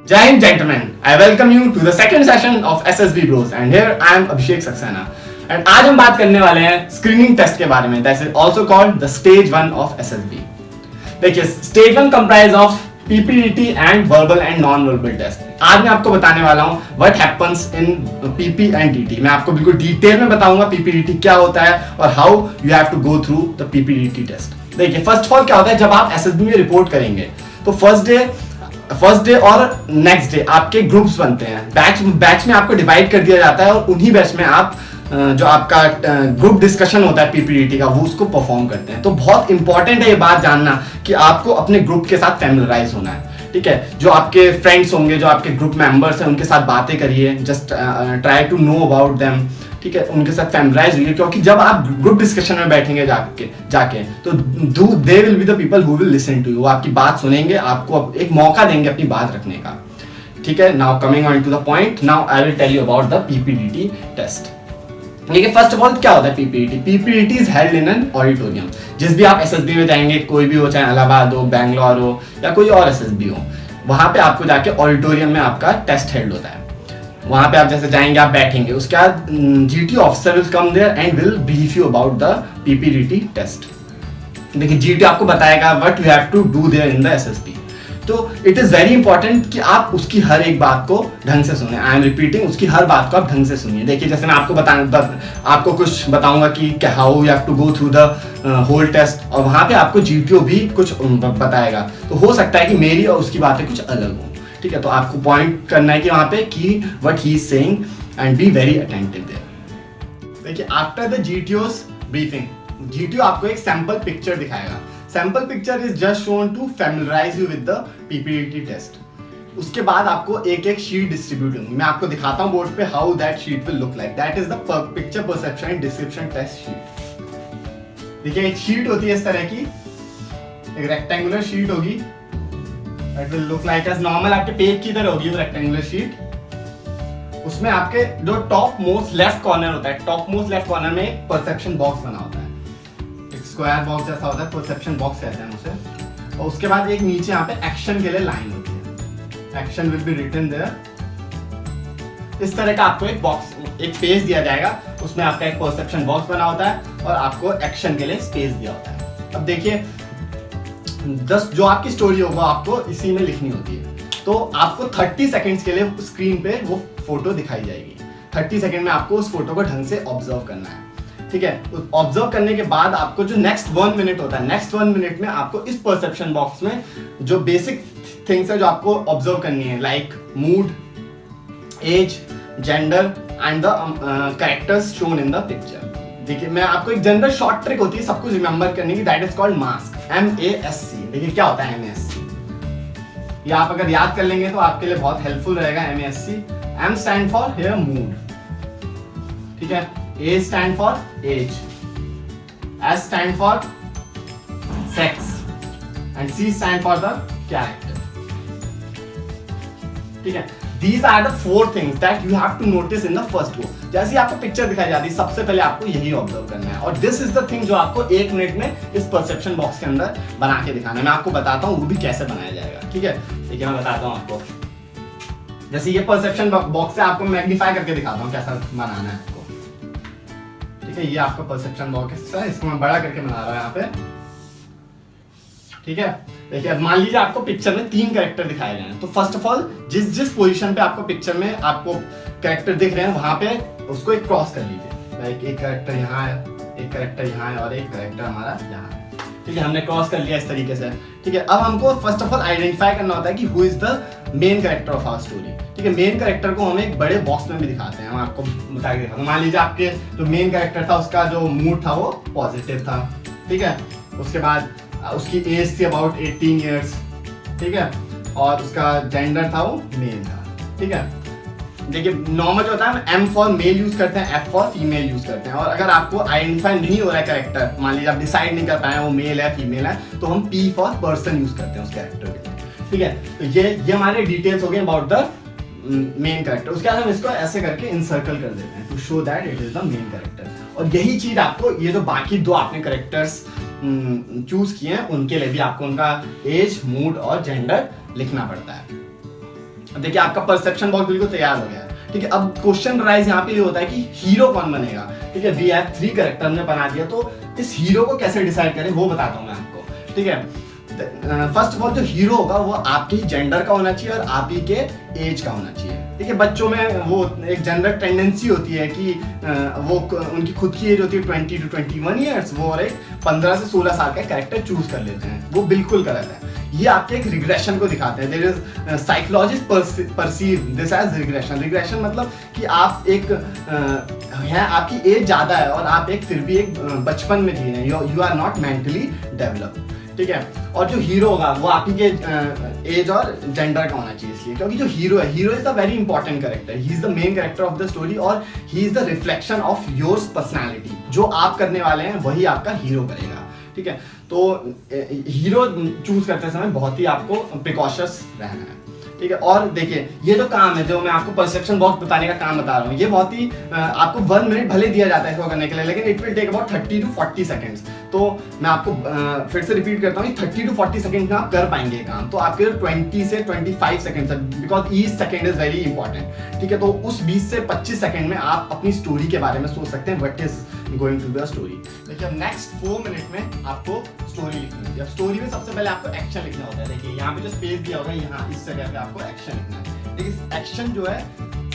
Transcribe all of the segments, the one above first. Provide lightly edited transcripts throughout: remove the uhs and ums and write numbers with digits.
Jai Hind, gentlemen. I welcome you to the second session of SSB Bros and here I am Abhishek Saxena. And आज हम बात करने वाले हैं screening test के बारे में. That is also called the stage 1 of SSB. देखिए stage 1 comprise of PPDT and verbal and non-verbal test. आज मैं आपको बताने वाला हूँ what happens in PP and DT. मैं आपको बिल्कुल डिटेल में बताऊंगा PPDT क्या होता है और how you have to go through the PPDT test. देखिए फर्स्ट ऑफ ऑल क्या होता है जब आप SSB में रिपोर्ट करेंगे तो फर्स्ट डे और नेक्स्ट डे आपके ग्रुप्स बनते हैं. बैच में आपको डिवाइड कर दिया जाता है और उन्हीं बैच में आप जो आपका ग्रुप डिस्कशन होता है पीपीडीटी का वो उसको परफॉर्म करते हैं. तो बहुत इंपॉर्टेंट है ये बात जानना कि आपको अपने ग्रुप के साथ फैमिलराइज होना है. ठीक है, जो आपके फ्रेंड्स होंगे, जो आपके ग्रुप मेंबर्स हैं, उनके साथ बातें करिए. Just try to know about them. ठीक है, उनके साथ फैमिलराइज हुई, क्योंकि जब आप ग्रुप डिस्कशन में बैठेंगे जाके तो they will be the people who will listen to you. वो आपकी बात सुनेंगे, आपको एक मौका देंगे अपनी बात रखने का. ठीक है, now coming on to the point, now I will tell you about the PPDT test. देखिए फर्स्ट ऑफ ऑल क्या होता है PPDT. PPDT is held in an auditorium. जिस भी आप एसएसबी में जाएंगे, कोई भी हो, चाहे इलाहाबाद हो, बैंगलोर हो या कोई और एसएसबी हो, वहां पे आपको जाके ऑडिटोरियम में आपका टेस्ट हेल्ड होता है. वहां पे आप जैसे जाएंगे, आप बैठेंगे, उसके बाद GT officer will come there and will brief you about the PPDT test. देखिए जीटी आपको बताएगा what you have to do there in the SSB. तो इट इज वेरी इंपॉर्टेंट कि आप उसकी हर एक बात को ढंग से सुने. आई एम रिपीटिंग, उसकी हर बात को आप ढंग से सुनिए. देखिए जैसे मैं आपको कुछ बताऊंगा कि how you have to go through the whole test, और वहां पे आपको जीटीओ भी कुछ बताएगा. तो हो सकता है कि मेरी और उसकी बातें कुछ अलग हो. ठीक है, तो आपको पॉइंट करना है कि वहां पे कि what he is saying and be very attentive there. देखिए after the GTO's briefing, GTO आपको एक सैंपल पिक्चर दिखाएगा. Sample picture is just shown to familiarise you with the PPDT test. उसके बाद आपको एक एक शीट डिस्ट्रीब्यूट होंगी. मैं आपको दिखाता हूं बोर्ड पे how that sheet will look like. That is the picture perception and description test sheet. देखिए एक शीट होती है इस तरह की, एक रेक्टेंगुलर शीट होगी. It will look like as normal. आपके पेज की तरह होगी वो रेक्टेंगुलर शीट. उसमें आपके जो टॉप मोस्ट लेफ्ट कॉर्नर होता है, टॉप मोस्ट लेफ्ट कॉर्नर में एक परसेप्शन बॉक्स बना होता है. एक स्क्वायर बॉक्स जैसा होता है, परसेप्शन बॉक्स कहते हैं उसे. और उसके बाद एक नीचे यहाँ पे एक्शन के लिए लाइन होती है. Action will be written there. इस तरह का आपको एक बॉक्स, एक स्पेस दिया जाएगा. उसमें आपका एक परसेप्शन बॉक्स बना होता है और आपको एक्शन के लिए स्पेस दिया होता है. अब देखिए जस्ट जो आपकी स्टोरी होगा आपको इसी में लिखनी होती है. तो आपको 30 सेकंड्स के लिए स्क्रीन पे वो फोटो दिखाई जाएगी. 30 सेकंड में आपको उस फोटो को ढंग से ऑब्जर्व करना है. ठीक है, ऑब्जर्व करने के बाद आपको जो नेक्स्ट 1 मिनट होता है, नेक्स्ट 1 मिनट में आपको इस परसेप्शन बॉक्स में जो बेसिक थिंग्स है जो आपको ऑब्जर्व करनी है, like mood, age, gender and the characters shown in the picture. देखिए मैं आपको एक जनरल शॉर्ट ट्रिक होती है सब कुछ रिमेंबर करने की, that is called mask. MASC. देखिए क्या होता है MASC, ये आप अगर याद कर लेंगे तो आपके लिए बहुत हेल्पफुल रहेगा. MASC. M stand for here mood. ठीक है, A stand for age, S stand for sex and C stand for the character. ठीक है, These are the 4 things that you have to notice in the first go. जैसे ही आपको picture दिखाई जाती है सबसे पहले आपको यही ऑब्जर्व करना है. और दिस इज द थिंग जो आपको 1 मिनट में इस परसेप्शन बॉक्स के अंदर बना के दिखाना है. मैं आपको बताता हूँ वो भी कैसे बनाया जाएगा. ठीक है, देखिए मैं बताता हूँ आपको. जैसे ये परसेप्शन बॉक्स है, आपको मैग्नीफाई करके दिखाता हूँ कैसा बनाना है आपको. ठीक है, ये आपका परसेप्शन बॉक्स है, इसको मैं बड़ा करके बना रहा हूँ यहाँ पे. ठीक है, देखिए मान लीजिए आपको पिक्चर में 3 कैरेक्टर दिखाए गए हैं. तो फर्स्ट ऑफ ऑल जिस पोजीशन पे आपको पिक्चर में आपको कैरेक्टर दिख रहे हैं वहां पे उसको एक क्रॉस कर लीजिए. लाइक एक कैरेक्टर यहाँ है, एक कैरेक्टर यहाँ है और एक कैरेक्टर हमारा यहाँ है. ठीक है, हमने क्रॉस कर लिया इस तरीके से. ठीक है, अब हमको फर्स्ट ऑफ ऑल आइडेंटिफाई करना होता है कि who is the main character of our story. ठीक है, मेन कैरेक्टर को हम एक बड़े बॉक्स में भी दिखाते हैं. हम आपको बता के दिखाते हैं. मान लीजिए आपके जो मेन कैरेक्टर था उसका जो मूड था वो पॉजिटिव था. ठीक है, उसके बाद उसकी एज थी अबाउट 18 ईयर्स. ठीक है, और उसका जेंडर था वो मेल था. ठीक है, देखिए नॉर्मल जो होता है हम M फॉर मेल यूज करते हैं, F फॉर फीमेल यूज करते हैं. और अगर आपको आइडेंटिफाई नहीं हो रहा है कैरेक्टर, मान लीजिए आप डिसाइड नहीं कर पाए वो मेल है फीमेल है, तो हम P फॉर पर्सन यूज करते हैं उस कैरेक्टर के लिए. ठीक है, तो ये हमारे डिटेल्स हो गए अबाउट द मेन कैरेक्टर. उसके बाद हम इसको ऐसे करके इनसर्कल कर देते हैं to show that it is the main character. और यही चीज आपको ये जो बाकी 2 आपने कैरेक्टर्स चूज किए हैं उनके लिए भी आपको उनका एज, मूड और जेंडर लिखना पड़ता है. देखिए आपका परसेप्शन बॉक्स बिल्कुल तैयार हो गया है, ठीक है। अब क्वेश्चन राइज यहाँ पे ये होता है कि हीरो कौन बनेगा, ठीक है। वी हैव 3 कैरेक्टर हमने बना दिया, तो इस हीरो को कैसे डिसाइड करें वो बताता हूँ मैं आपको, ठीक है। फर्स्ट ऑफ ऑल जो हीरो होगा वो आपके ही जेंडर का होना चाहिए और आप ही के एज का होना चाहिए, ठीक है। बच्चों में वो एक जनरल टेंडेंसी होती है कि वो उनकी खुद की एज होती है 20 to 21 ईयर्स, वो और एक 15 से 16 साल का कैरेक्टर चूज कर लेते हैं, वो बिल्कुल गलत है। ये आपके एक रिग्रेशन को दिखाते हैं। There is psychologist perceive this as regression. Regression मतलब कि आप एक है, आपकी एज ज्यादा है और आप एक फिर भी एक बचपन में जी रहे हैं, you are not mentally developed, ठीक है। और जो हीरो होगा वो आप ही के एज और जेंडर का होना चाहिए, इसलिए क्योंकि जो हीरो है, hero is the very important character, he is the main character of the story और he is the reflection of your personality. जो आप करने वाले हैं वही आपका हीरो करेगा, ठीक है। तो हीरो चूज करते समय बहुत ही आपको प्रिकॉशस रहना है, ठीक है। और देखिए ये जो काम है, जो मैं आपको परसेप्शन बॉक्स बताने का काम बता रहा हूँ, ये बहुत ही आपको 1 मिनट भले दिया जाता है इसको करने के लिए, लेकिन it will take about 30 to 40 seconds. तो मैं आपको फिर से रिपीट करता हूँ, 30 to 40 सेकंड में आप कर पाएंगे काम। तो आपके 20 से 25 सेकंड तक, because each second is very important, ठीक है। तो उस 20 से 25 सेकंड में आप अपनी स्टोरी के बारे में सोच सकते हैं, what is going to be a story. देखिए अब नेक्स्ट 4 मिनट में आपको स्टोरी लिखनी होगी। अब स्टोरी में सबसे पहले आपको एक्शन लिखना होता है। देखिए यहाँ पे जो स्पेस दिया होगा, यहाँ इस जगह पे आपको एक्शन लिखना है। देखिए एक्शन जो है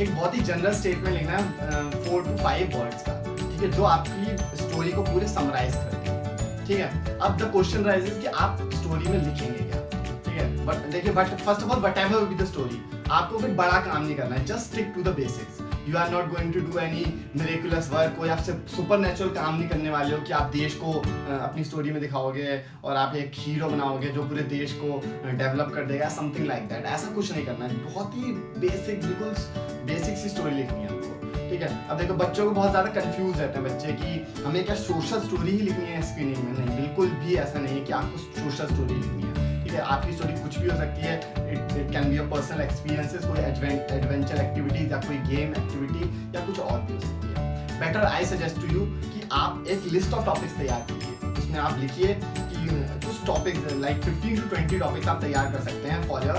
एक बहुत ही जनरल स्टेटमेंट लिखना है 4 to 5 वर्ड्स का, ठीक है, जो आपकी स्टोरी को पूरे समराइज करते हैं, ठीक है। अब द क्वेश्चन राइजेस कि आप स्टोरी में लिखेंगे क्या, ठीक है। बट देखिए first of all whatever will be the story, आपको कोई बड़ा काम नहीं करना है, just stick to the basics. You are not going to do any miraculous work, कोई आपसे सुपर नेचुरल काम नहीं करने वाले हो कि आप देश को अपनी स्टोरी में दिखाओगे और आप एक हीरो बनाओगे जो पूरे देश को डेवलप कर देगा, समथिंग लाइक दैट। ऐसा कुछ नहीं करना है, बहुत ही बेसिक, बिल्कुल बेसिक सी स्टोरी लिखनी है आपको, ठीक है। अब देखो बच्चों को बहुत ज़्यादा कंफ्यूज रहते हैं बच्चे कि हमें क्या सोशल स्टोरी ही लिखनी है स्क्रीनिंग में। नहीं, बिल्कुल भी ऐसा नहीं है कि आपको सोशल स्टोरी लिखनी है, ठीक है। आपकी स्टोरी कुछ भी हो सकती है, it can be a personal experiences, कोई एडवेंचर एक्टिविटीज या कोई गेम एक्टिविटी या कुछ और भी हो सकती है। Better I suggest to you कि आप एक लिस्ट ऑफ टॉपिक्स तैयार कीजिए, उसमें आप लिखिए कि कुछ टॉपिक्स लाइक 15 to 20 टॉपिक्स आप तैयार कर सकते हैं for your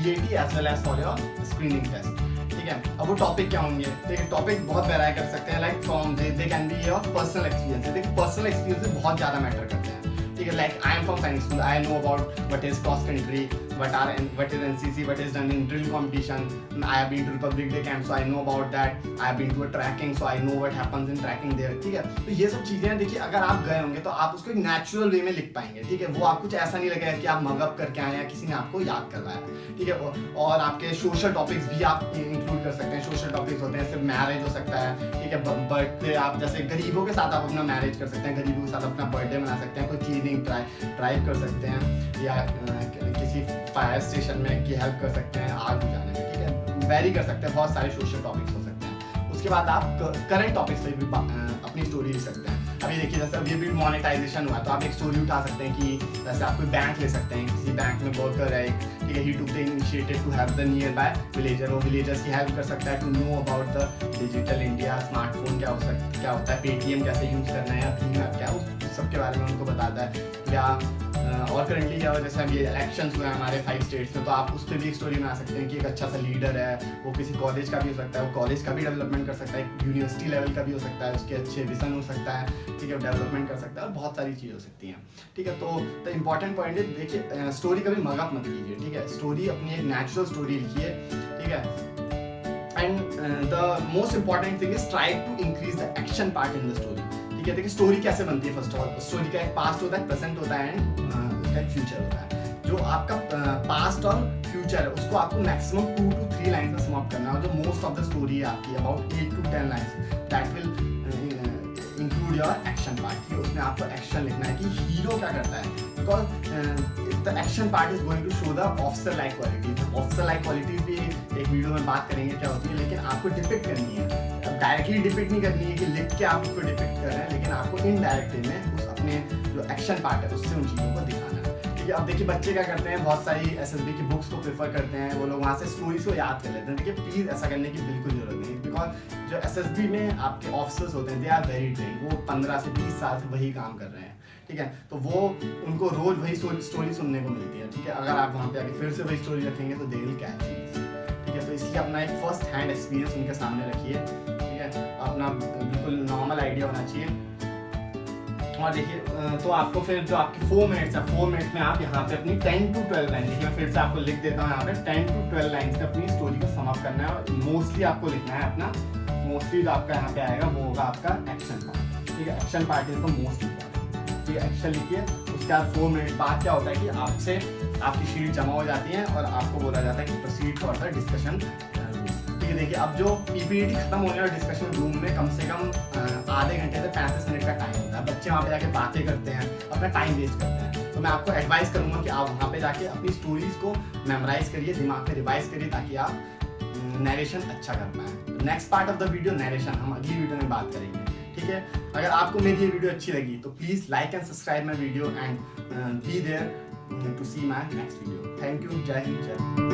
DAT as well as for your screening test, ठीक है। अब वो टॉपिक क्या होंगे, देखिए टॉपिक बहुत वेराई कर सकते हैं, like from they can be your personal experience. देखिए पर्सनल एक्सपीरियंस बहुत ज़्यादा मैटर करते हैं, ठीक है। लाइक आई एम फ्रॉम सैनिक school, I know about what is cross country, what is NCC, what is done in drill competition. I have been to Republic Day camp, so I know about that. I have been to a tracking, so I know what happens in tracking there, ठीक है। तो ये सब चीजें देखिए अगर आप गए होंगे तो आप उसको एक नेचुरल वे में लिख पाएंगे, ठीक है। वो आप कुछ ऐसा नहीं लगेगा कि आप मगअप करके आए या किसी ने आपको याद करवाया, ठीक है। और आपके सोशल टॉपिक्स भी आप इंक्लूड कर सकते हैं। सोशल टॉपिक्स होते हैं, सिर्फ मैरिज हो सकता है, ठीक है, बर्थडे, आप जैसे गरीबों के साथ आप अपना मैरिज कर सकते हैं, गरीबों के साथ अपना बर्थडे मना सकते हैं, कोई क्लीनिंग ड्राइव कर सकते हैं या किसी फायर स्टेशन में की हेल्प कर सकते हैं आग बुझाने में, ठीक है। वेरी कर सकते हैं, बहुत सारे सोशल टॉपिक्स हो सकते हैं। उसके बाद आप करंट टॉपिक्स पे भी अपनी स्टोरी लिख सकते हैं। अभी देखिए जैसे अभी भी मोनेटाइजेशन हुआ तो आप एक स्टोरी उठा सकते हैं कि जैसे आप कोई बैंक ले सकते हैं, किसी बैंक में वर्कर है, ठीक है, he took the initiative to have the nearby villager, वो विलेजर्स की हेल्प कर सकता है to know about the digital India, smartphone क्या होता है, पेटीएम कैसे यूज़ करना है या भीम ऐप क्या, उस सबके बारे में उनको बताता है। या और करंटली क्या हुआ, जैसे अभी इलेक्शंस हुए हैं हमारे 5 स्टेट्स में, तो आप उस पर भी एक स्टोरी बना सकते हैं कि एक अच्छा सा लीडर है, वो किसी कॉलेज का भी हो सकता है, वो कॉलेज का भी डेवलपमेंट कर सकता है, यूनिवर्सिटी लेवल का भी हो सकता है, उसके अच्छे विजन हो सकता है, ठीक है, डेवलपमेंट कर सकता है और बहुत सारी चीज़ें हो सकती हैं, ठीक है। तो द इम्पॉर्टेंट पॉइंट है, देखिए स्टोरी कभी मगअप मत कीजिए, ठीक है। स्टोरी अपनी एक नेचुरल स्टोरी लिखिए, ठीक है। And the most important thing is try to increase the action part in the story, ठीक है। देखिए स्टोरी कैसे बनती है, फर्स्ट ऑफ ऑल स्टोरी का एक पास्ट होता है, प्रेजेंट होता है एंड उसका एक फ्यूचर होता है। जो आपका पास्ट और फ्यूचर है उसको आपको मैक्सिमम 2 to 3 लाइन में समाप्त करना है, और जो मोस्ट ऑफ द स्टोरी है आपकी about 8 to 10 lines, that will include your action part. उसमें आपको एक्शन लिखना है कि हीरो क्या करता है, because the action part is going to show the officer like qualities. Officer like qualities भी एक वीडियो में बात करेंगे क्या होती है, लेकिन आपको डिपिक्ट करनी है। अब डायरेक्टली डिपिक्ट नहीं करनी है कि लिख के आप उसको डिपिक्ट कर रहे हैं, लेकिन आपको इनडायरेक्टली में उस अपने जो एक्शन पार्ट है उससे उन चीज़ों को दिखाना है, ठीक है। अब देखिए बच्चे क्या करते हैं, बहुत सारी SSB की बुक्स को प्रेफर करते हैं, वो लोग वहाँ से स्टोरीज को याद कर लेते हैं। देखिए प्लीज़ ऐसा करने की बिल्कुल जरूरत नहीं, बिकॉज जो SSB में आपके ऑफिसर्स होते हैं दे आर वेरी ट्रेंड, वो 15 से 20 साल से वही काम कर रहे हैं, ठीक है, तो वो उनको रोज वही स्टोरी सुनने को मिलती है, ठीक है। अगर आप वहाँ पे आके फिर से वही स्टोरी रखेंगे तो दे विल कैच इट, ठीक है। तो इसलिए अपना एक फर्स्ट हैंड एक्सपीरियंस उनके सामने रखिए, ठीक है, अपना बिल्कुल नॉर्मल आइडिया होना चाहिए। और देखिए तो आपको फिर जो आपकी 4 मिनट्स है, 4 मिनट में आप यहाँ पे अपनी 10 to 12 लाइन, देखिए मैं फिर से आपको लिख देता हूँ यहाँ पे 10 to 12 लाइन्स में अपनी स्टोरी को सम अप करना है। और मोस्टली आपको लिखना है अपना, मोस्टली जो आपका यहाँ पे आएगा वो होगा आपका एक्शन पार्ट, ठीक है। Action part is the most important, ठीक है। एक्शन लिखिए, उसके बाद 4 मिनट बाद क्या होता है कि आपसे आपकी शीट जमा हो जाती है और आपको बोला जाता है कि प्रोसीड फॉर द डिस्कशन। देखिए अब जो पीपीटी खत्म होने और डिस्कशन रूम में कम से कम आधे घंटे से 35 मिनट का टाइम होता है। बच्चे वहाँ पे जाके बातें करते हैं, अपना टाइम वेस्ट करते हैं। तो मैं आपको एडवाइस करूँगा कि आप वहाँ पे जाके अपनी स्टोरीज को मेमोराइज करिए, दिमाग में रिवाइज करिए, ताकि आप नरेशन अच्छा कर पाएँ। Next part of the video narration हम अगली वीडियो में बात करेंगे, ठीक है। अगर आपको मेरी ये वीडियो अच्छी लगी तो please like and subscribe my video and be there to see my next video. Thank you, जय हिंद, जय